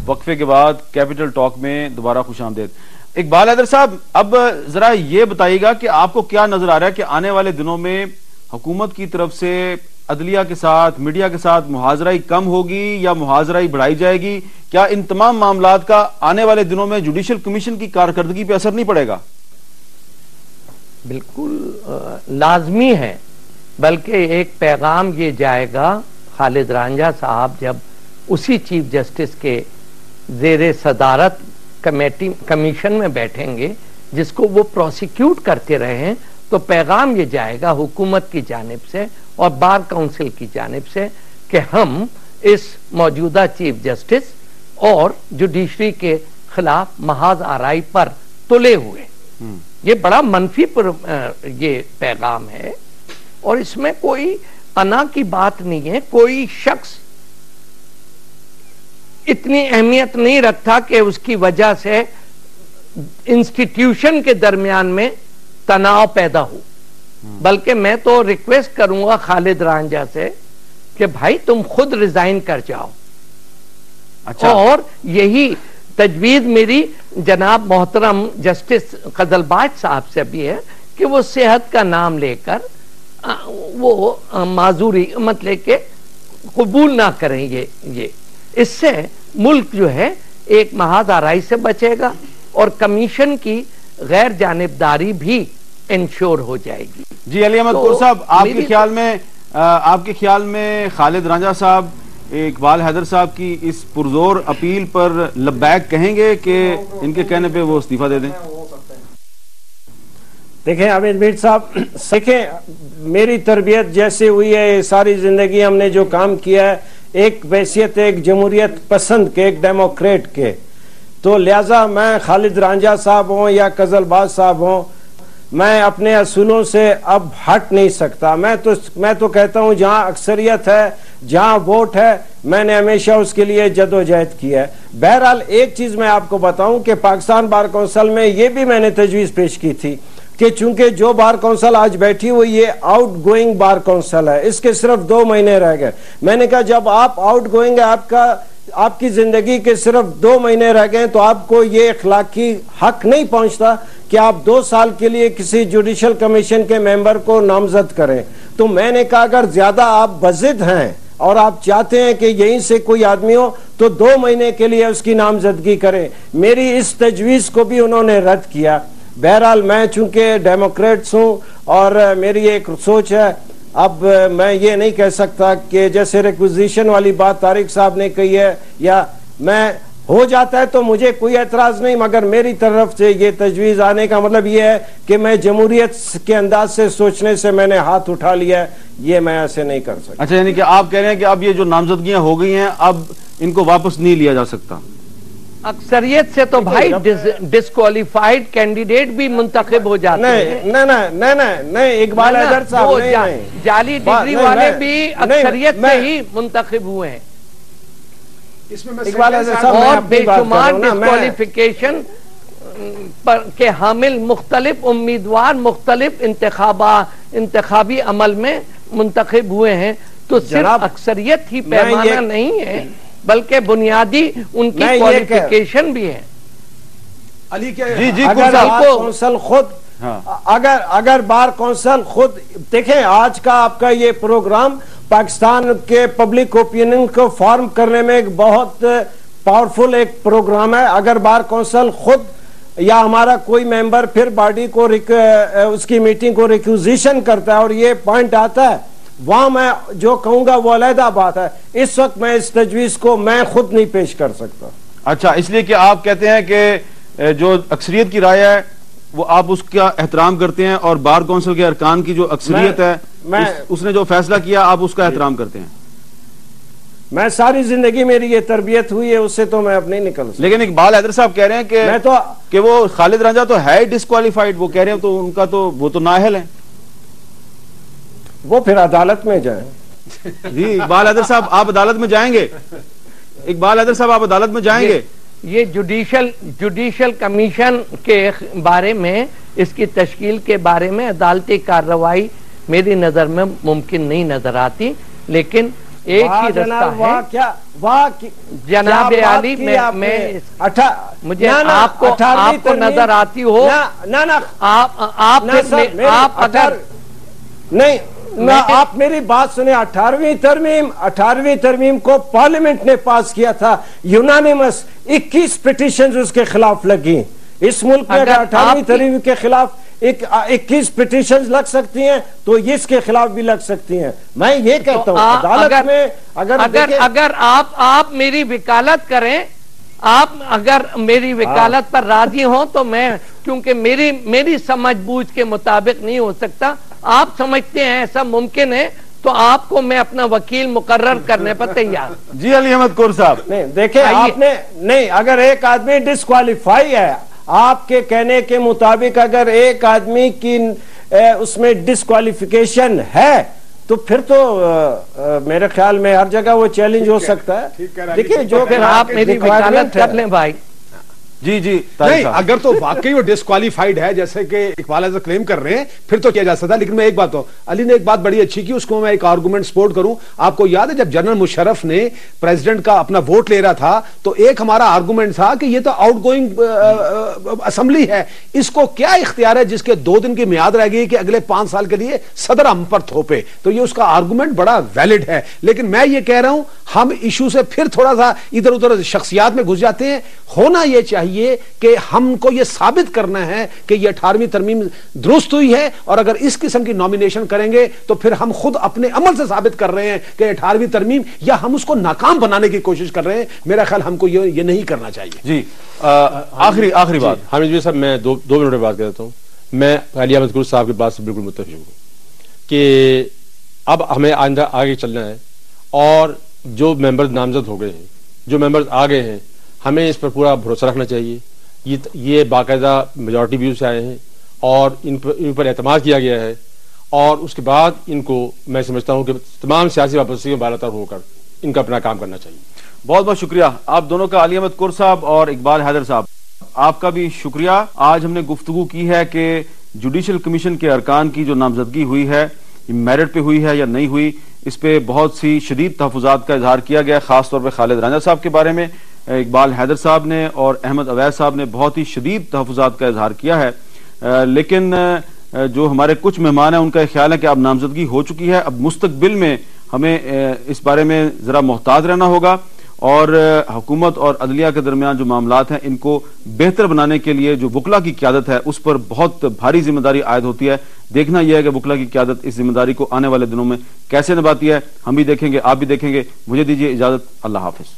وقفے کے بعد کیپٹل ٹاک میں دوبارہ خوش آمدید۔ اقبال حیدر صاحب، اب ذرا یہ بتائیے گا کہ آپ کو کیا نظر آ رہا ہے کہ آنے والے دنوں میں حکومت کی طرف سے عدلیہ کے ساتھ، میڈیا کے ساتھ محاذرائی کم ہوگی یا محاذرائی بڑھائی جائے گی؟ کیا ان تمام معاملات کا آنے والے دنوں میں جوڈیشل کمیشن کی کارکردگی پہ اثر نہیں پڑے گا؟ بالکل لازمی ہے، بلکہ ایک پیغام یہ جائے گا خالد رانجھا صاحب جب اسی چیف جسٹس کے زیر صدارت کمیشن میں بیٹھیں گے جس کو وہ پروسیکیوٹ کرتے رہے ہیں، تو پیغام یہ جائے گا حکومت کی جانب سے اور بار کونسل کی جانب سے کہ ہم اس موجودہ چیف جسٹس اور جوڈیشری کے خلاف محاذ آرائی پر تلے ہوئے۔ یہ بڑا منفی یہ پیغام ہے اور اس میں کوئی انا کی بات نہیں ہے۔ کوئی شخص اتنی اہمیت نہیں رکھتا کہ اس کی وجہ سے انسٹیٹیوشن کے درمیان میں تناؤ پیدا ہو، بلکہ میں تو ریکویسٹ کروں گا خالد رانجھا سے کہ بھائی تم خود ریزائن کر جاؤ۔ اور یہی تجویز میری جناب محترم جسٹس قزلباش صاحب سے بھی ہے کہ وہ صحت کا نام لے کر وہ معذوری مطلب کہ قبول نہ کریں۔ یہ اس سے ملک جو ہے ایک محاذ آرائی سے بچے گا اور کمیشن کی غیر جانبداری بھی انشور ہو جائے گی۔ جی علی احمد قر صاحب، آپ کے خیال میں خالد رانجھا صاحب اقبال حیدر صاحب کی اس پرزور اپیل پر لبیک کہیں گے کہ ان کے کہنے پہ وہ استعفیٰ دے دیں؟ دیکھیں عامر میر صاحب، دیکھیں میری تربیت جیسے ہوئی ہے، ساری زندگی ہم نے جو کام کیا ہے ایک حیثیت ایک جمہوریت پسند کے، ایک ڈیموکریٹ کے، تو لہٰذا میں خالد رانجھا صاحب ہوں یا قزلباش صاحب ہوں، میں اپنے اصولوں سے اب ہٹ نہیں سکتا۔ میں تو کہتا ہوں جہاں اکثریت ہے، جہاں ووٹ ہے، میں نے ہمیشہ اس کے لیے جدوجہد کی ہے۔ بہرحال ایک چیز میں آپ کو بتاؤں کہ پاکستان بار کونسل میں یہ بھی میں نے تجویز پیش کی تھی کہ چونکہ جو بار کونسل آج بیٹھی ہوئی یہ آؤٹ گوئنگ بار کونسل ہے، اس کے صرف 2 مہینے رہ گئے۔ میں نے کہا جب آپ آؤٹ گوئنگ ہے، آپ کی زندگی کے صرف 2 مہینے رہ گئے تو آپ کو یہ اخلاقی حق نہیں پہنچتا کہ آپ 2 سال کے لیے کسی جوڈیشل کمیشن کے ممبر کو نامزد کریں۔ تو میں نے کہا اگر زیادہ آپ بضد ہیں اور آپ چاہتے ہیں کہ یہیں سے کوئی آدمی ہو تو 2 مہینے کے لیے اس کی نامزدگی کریں۔ میری اس تجویز کو بھی انہوں نے رد کیا۔ بہرحال میں چونکہ ڈیموکریٹس ہوں اور میری ایک سوچ ہے، اب میں یہ نہیں کہہ سکتا کہ جیسے ریکوزیشن والی بات طارق صاحب نے کہی ہے، یا میں ہو جاتا ہے تو مجھے کوئی اعتراض نہیں، مگر میری طرف سے یہ تجویز آنے کا مطلب یہ ہے کہ میں جمہوریت کے انداز سے سوچنے سے میں نے ہاتھ اٹھا لیا ہے، یہ میں ایسے نہیں کر سکتا۔ اچھا، یعنی کہ آپ کہہ رہے ہیں کہ اب یہ جو نامزدگیاں ہو گئی ہیں اب ان کو واپس نہیں لیا جا سکتا؟ اکثریت سے تو بھائی ڈسکوالیفائیڈ کینڈیڈیٹ بھی منتخب ہو جاتے ہیں۔ نہیں اقبال حیدر صاحب، جعلی ڈگری والے بھی اکثریت سے ہی منتخب ہوئے ہیں اور بے شمار ڈسکوالیفیکیشن کے حامل مختلف امیدوار مختلف انتخابی عمل میں منتخب ہوئے ہیں۔ تو صرف اکثریت ہی پیمانہ نہیں ہے بلکہ بنیادی ان کی کوالیفیکیشن بھی ہے۔ اگر بار کونسل خود دیکھیں، آج کا آپ کا یہ پروگرام پاکستان کے پبلک اوپینین کو فارم کرنے میں ایک بہت پاورفل ایک پروگرام ہے۔ اگر بار کونسل خود یا ہمارا کوئی ممبر پھر باڈی کو اس کی میٹنگ کو ریکوزیشن کرتا ہے اور یہ پوائنٹ آتا ہے، وہاں میں جو کہوں گا وہ علیحدہ بات ہے۔ اس وقت میں اس تجویز کو میں خود نہیں پیش کر سکتا۔ اچھا، اس لیے کہ آپ کہتے ہیں کہ جو اکثریت کی رائے ہے وہ آپ اس کا احترام کرتے ہیں اور بار کونسل کے ارکان کی جو اکثریت ہے اس نے جو فیصلہ کیا آپ اس کا احترام کرتے ہیں؟ میں ساری زندگی میری یہ تربیت ہوئی ہے، اس سے تو میں اب نہیں نکل سکتا۔ لیکن اقبال حیدر صاحب کہہ رہے ہیں کہ وہ خالد رانجھا تو ہے ڈسکوالیفائیڈ، وہ کہہ رہے ہیں تو ان کا تو وہ تو نااہل ہیں، وہ پھر عدالت میں جائیں۔ جی اقبال حیدر صاحب آپ عدالت میں جائیں گے؟ اقبال حیدر صاحب آپ عدالت میں جائیں گے؟ یہ جوڈیشل کمیشن کے بارے میں، اس کی تشکیل کے بارے میں عدالتی کارروائی میری نظر میں ممکن نہیں نظر آتی، لیکن ایک ہی رستہ ہے جناب عالی. میں مجھے آپ کو نظر آتی ہو آپ اگر نہیں آپ میری بات سنیں. 18ویں ترمیم کو پارلیمنٹ نے پاس کیا تھا یونانیمس. 21 پٹیشنز اس کے خلاف لگی. اس ملک میں اگر 18ویں ترمیم کے خلاف 21 پٹیشنز لگ سکتی ہیں تو اس کے خلاف بھی لگ سکتی ہیں. میں یہ کہتا ہوں عدالت میں اگر آپ میری وکالت کریں, آپ اگر میری وکالت پر راضی ہوں تو میں, کیونکہ میری سمجھ بوجھ کے مطابق نہیں ہو سکتا, آپ سمجھتے ہیں ایسا ممکن ہے تو آپ کو میں اپنا وکیل مقرر کرنے پر تیار. جی علی احمد کور صاحب, نہیں دیکھیں آپ نے نہیں, اگر ایک آدمی ڈسکوالیفائی ہے آپ کے کہنے کے مطابق, اگر ایک آدمی کی اس میں ڈسکوالیفیکیشن ہے تو پھر تو میرے خیال میں ہر جگہ وہ چیلنج ہو سکتا ہے. دیکھیں جو پھر آپ میری وکالت کر لیں بھائی. جی نہیں, اگر تو واقعی وہ ڈسکوالیفائیڈ ہے جیسے کہ اقبال اعظم کلیم کر رہے ہیں پھر تو کیا جا سکتا ہے. لیکن میں ایک بات ہوں, علی نے ایک بات بڑی اچھی کی, اس کو میں ایک آرگومنٹ سپورٹ کروں. آپ کو یاد ہے جب جنرل مشرف نے پریزیڈنٹ کا اپنا ووٹ لے رہا تھا تو ایک ہمارا آرگومنٹ تھا کہ یہ تو آؤٹ گوئنگ اسمبلی ہے, اس کو کیا اختیار ہے جس کے 2 دن کی میعاد رہ گئی کہ اگلے 5 سال کے لیے صدر ہم پر تھوپے. تو یہ اس کا آرگومنٹ بڑا ویلڈ ہے. لیکن میں یہ کہہ رہا ہوں ہم ایشو سے پھر تھوڑا سا ادھر ادھر شخصیات میں گھس جاتے ہیں. ہونا یہ چاہیے کہ ہم کو یہ ثابت کرنا ہے کہ یہ 18ویں ترمیم درست ہوئی ہے, اور اگر اس قسم کی نومینیشن کریں گے تو پھر ہم خود اپنے عمل سے ثابت کر رہے ہیں کہ 18ویں ترمیم, یا ہم اس کو ناکام بنانے کی کوشش کر رہے ہیں. میرا خیال ہم کو یہ نہیں کرنا چاہیے. جی آخری بات حامد جی صاحب, میں 2 منٹ میں بات کرتا ہوں. میں علی احمد کور صاحب کی بات سے بالکل متفق ہوں کہ اب ہمیں آگے چلنا ہے, اور جو ممبر نامزد ہو گئے ہیں, جو ممبرز آ گئے ہیں, ہمیں اس پر پورا بھروسہ رکھنا چاہیے. یہ باقاعدہ میجورٹی ویو سے آئے ہیں اور ان پر اعتماد کیا گیا ہے, اور اس کے بعد ان کو میں سمجھتا ہوں کہ تمام سیاسی وابستگی میں بالاتر ہو کر ان کا اپنا کام کرنا چاہیے. بہت بہت شکریہ آپ دونوں کا, علی احمد کور صاحب اور اقبال حیدر صاحب, آپ کا بھی شکریہ. آج ہم نے گفتگو کی ہے کہ جوڈیشل کمیشن کے ارکان کی جو نامزدگی ہوئی ہے یہ میرٹ پہ ہوئی ہے یا نہیں ہوئی, اس پہ بہت سی شدید تحفظات کا اظہار کیا گیا, خاص طور پہ خالد رانجھا صاحب کے بارے میں. اقبال حیدر صاحب نے اور احمد اویس صاحب نے بہت ہی شدید تحفظات کا اظہار کیا ہے. لیکن جو ہمارے کچھ مہمان ہیں ان کا خیال ہے کہ اب نامزدگی ہو چکی ہے, اب مستقبل میں ہمیں اس بارے میں ذرا محتاط رہنا ہوگا, اور حکومت اور عدلیہ کے درمیان جو معاملات ہیں ان کو بہتر بنانے کے لیے جو وکلا کی قیادت ہے اس پر بہت بھاری ذمہ داری عائد ہوتی ہے. دیکھنا یہ ہے کہ وکلا کی قیادت اس ذمہ داری کو آنے والے دنوں میں کیسے نبھاتی ہے. ہم بھی دیکھیں گے, آپ بھی دیکھیں گے. مجھے دیجیے اجازت, اللہ حافظ.